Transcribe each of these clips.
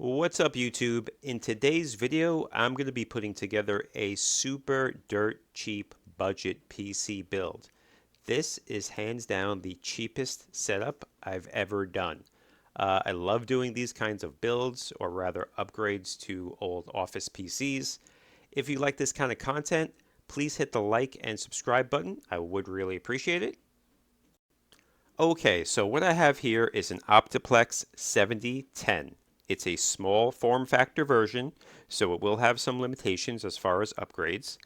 What's up YouTube? In today's video, I'm going to be putting together a super dirt cheap budget PC build. This is hands down the cheapest setup I've ever done. I love doing these kinds of builds, or rather upgrades to old office PCs. If you like this kind of content, please hit the like and subscribe button. I would really appreciate it. Okay, so what I have here is an optiplex 7010. It's a small form factor version, so it will have some limitations as far as upgrades.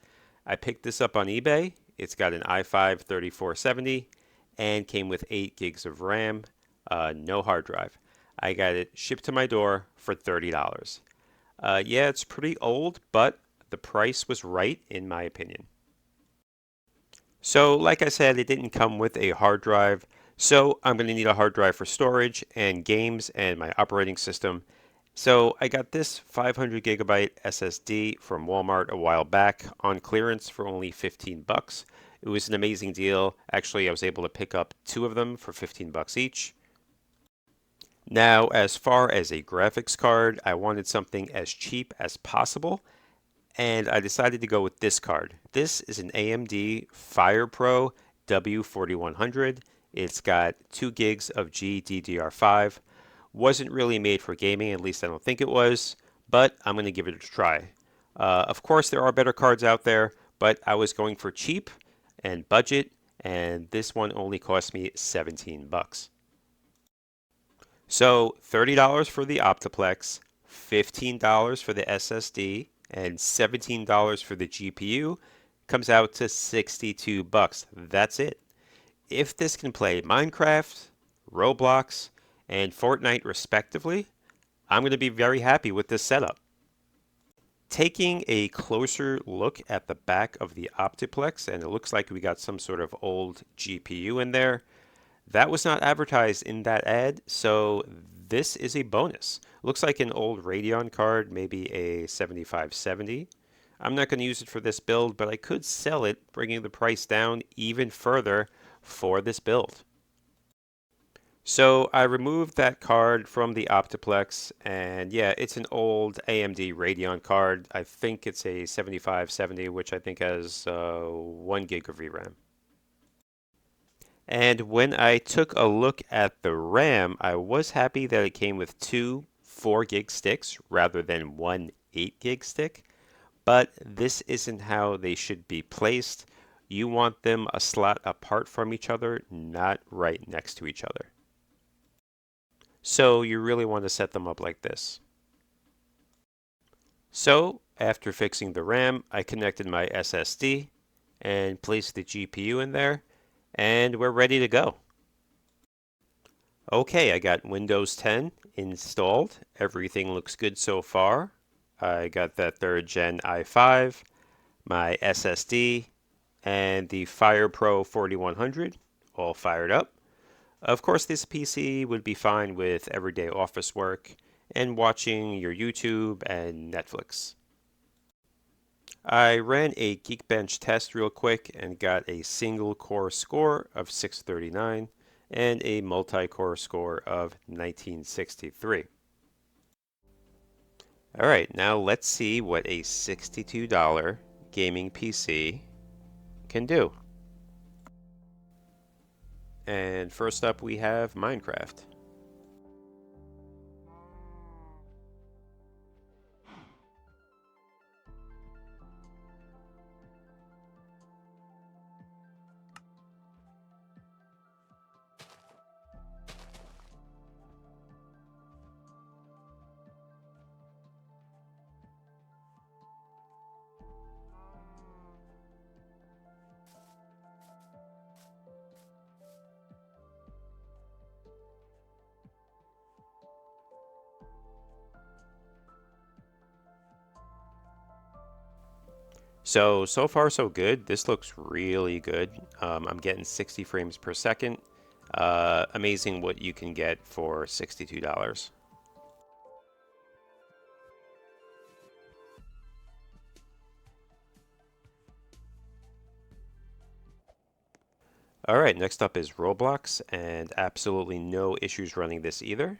I picked this up on eBay. It's got an i5 3470 and came with 8 gigs of RAM, no hard drive. I got it shipped to my door for $30. Yeah, it's pretty old, but the price was right in my opinion. So, like I said, it didn't come with a hard drive, so I'm going to need a hard drive for storage and games and my operating system. So, I got this 500 gigabyte SSD from Walmart a while back on clearance for only 15 bucks. It was an amazing deal. Actually, I was able to pick up 2 of them for 15 bucks each. Now, as far as a graphics card, I wanted something as cheap as possible, and I decided to go with this card. This is an AMD FirePro W4100. It's got 2 gigs of GDDR5. Wasn't really made for gaming, at least I don't think it was, but I'm going to give it a try. Of course, there are better cards out there, but I was going for cheap and budget, and this one only cost me 17 bucks. So $30 for the Optiplex, $15 for the SSD, and $17 for the GPU comes out to 62 bucks. That's it. If this can play Minecraft, Roblox, and Fortnite respectively, I'm going to be very happy with this setup. Taking a closer look at the back of the Optiplex, and it looks like we got some sort of old GPU in there. That was not advertised in that ad, so this is a bonus. Looks like an old Radeon card, maybe a 7570. I'm not going to use it for this build, but I could sell it, bringing the price down even further for this build. So I removed that card from the Optiplex, and yeah, it's an old AMD Radeon card. I think it's a 7570, which I think has 1 gig of VRAM. And when I took a look at the RAM, I was happy that it came with 2 4 gig sticks rather than one 8 gig stick. But this isn't how they should be placed. You want them a slot apart from each other, not right next to each other. So you really want to set them up like this. So after fixing the RAM, I connected my SSD and placed the GPU in there, and we're ready to go. Okay, I got Windows 10 installed. Everything looks good so far. I got that 3rd gen i5, my SSD, and the FirePro 4100 all fired up. Of course, this PC would be fine with everyday office work and watching your YouTube and Netflix. I ran a Geekbench test real quick and got a single core score of 639 and a multi-core score of 1963. All right, now let's see what a $62 gaming PC can do. And first up we have Minecraft. So far so good. This looks really good. I'm getting 60 frames per second. Amazing what you can get for $62. All right, next up is Roblox, and absolutely no issues running this either.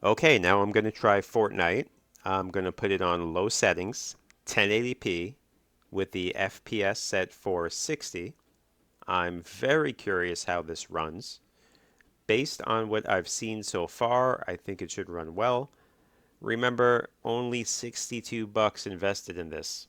Okay, now I'm going to try Fortnite. I'm going to put it on low settings, 1080p, with the FPS set for 60. I'm very curious how this runs. Based on what I've seen so far, I think it should run well. Remember, only 62 bucks invested in this.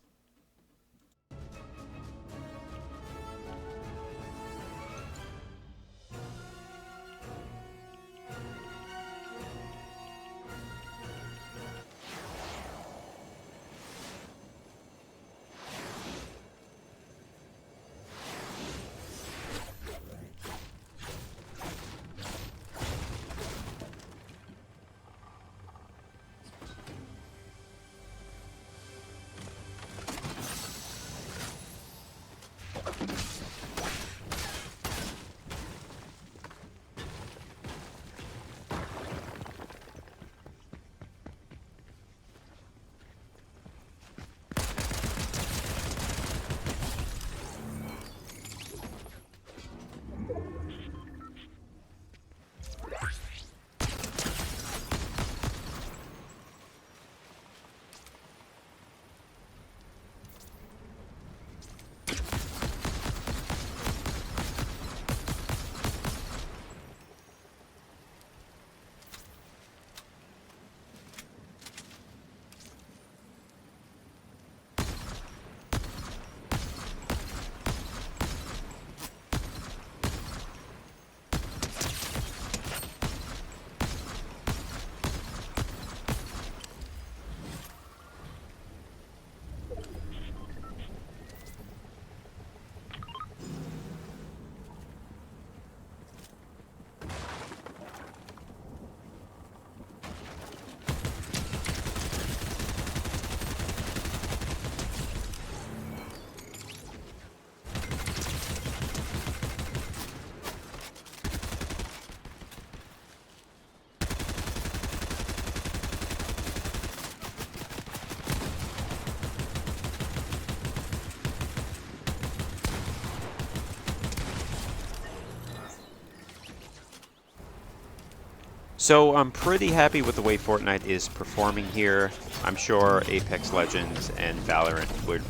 So I'm pretty happy with the way Fortnite is performing here. I'm sure Apex Legends and Valorant would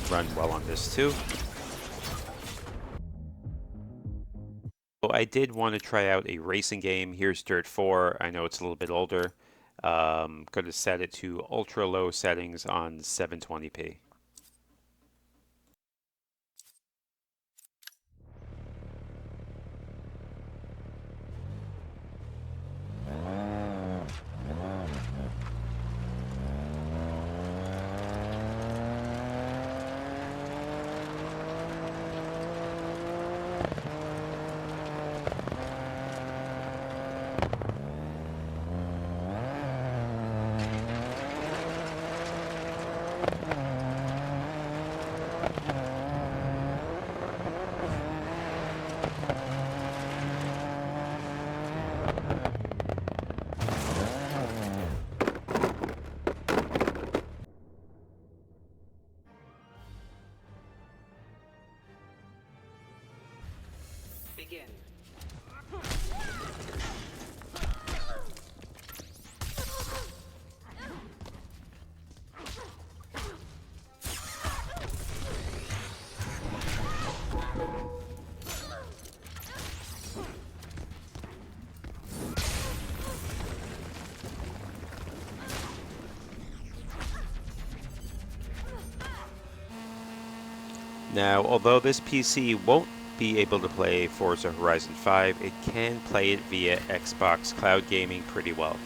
run well on this too. So I did want to try out a racing game. Here's Dirt 4. I know it's a little bit older. Going to set it to ultra low settings on 720p. Begin. Now, although this PC won't be able to play Forza Horizon 5, it can play it via Xbox Cloud Gaming pretty well.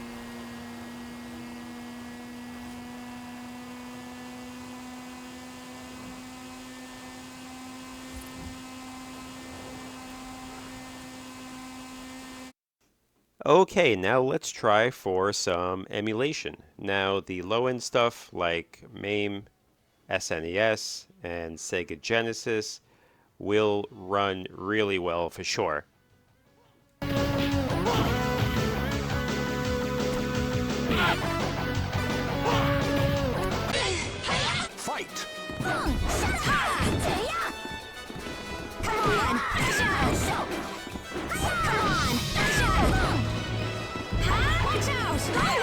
Okay, now let's try for some emulation. Now, the low-end stuff like MAME, SNES, and Sega Genesis will run really well for sure. Fight! Come on!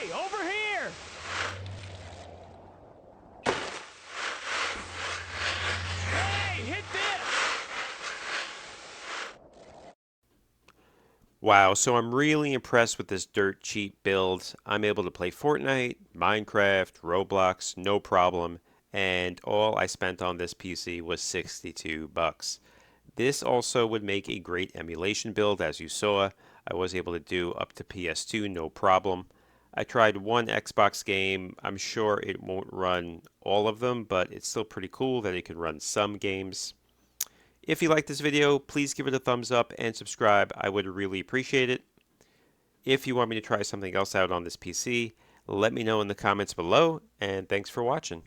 Hey, over here! Hey, hit this! Wow, so I'm really impressed with this dirt cheap build. I'm able to play Fortnite, Minecraft, Roblox, no problem, and all I spent on this PC was 62 bucks. This also would make a great emulation build, as you saw. I was able to do up to PS2, no problem. I tried one Xbox game. I'm sure it won't run all of them, but it's still pretty cool that it can run some games. If you like this video, please give it a thumbs up and subscribe. I would really appreciate it. If you want me to try something else out on this PC, let me know in the comments below, and thanks for watching.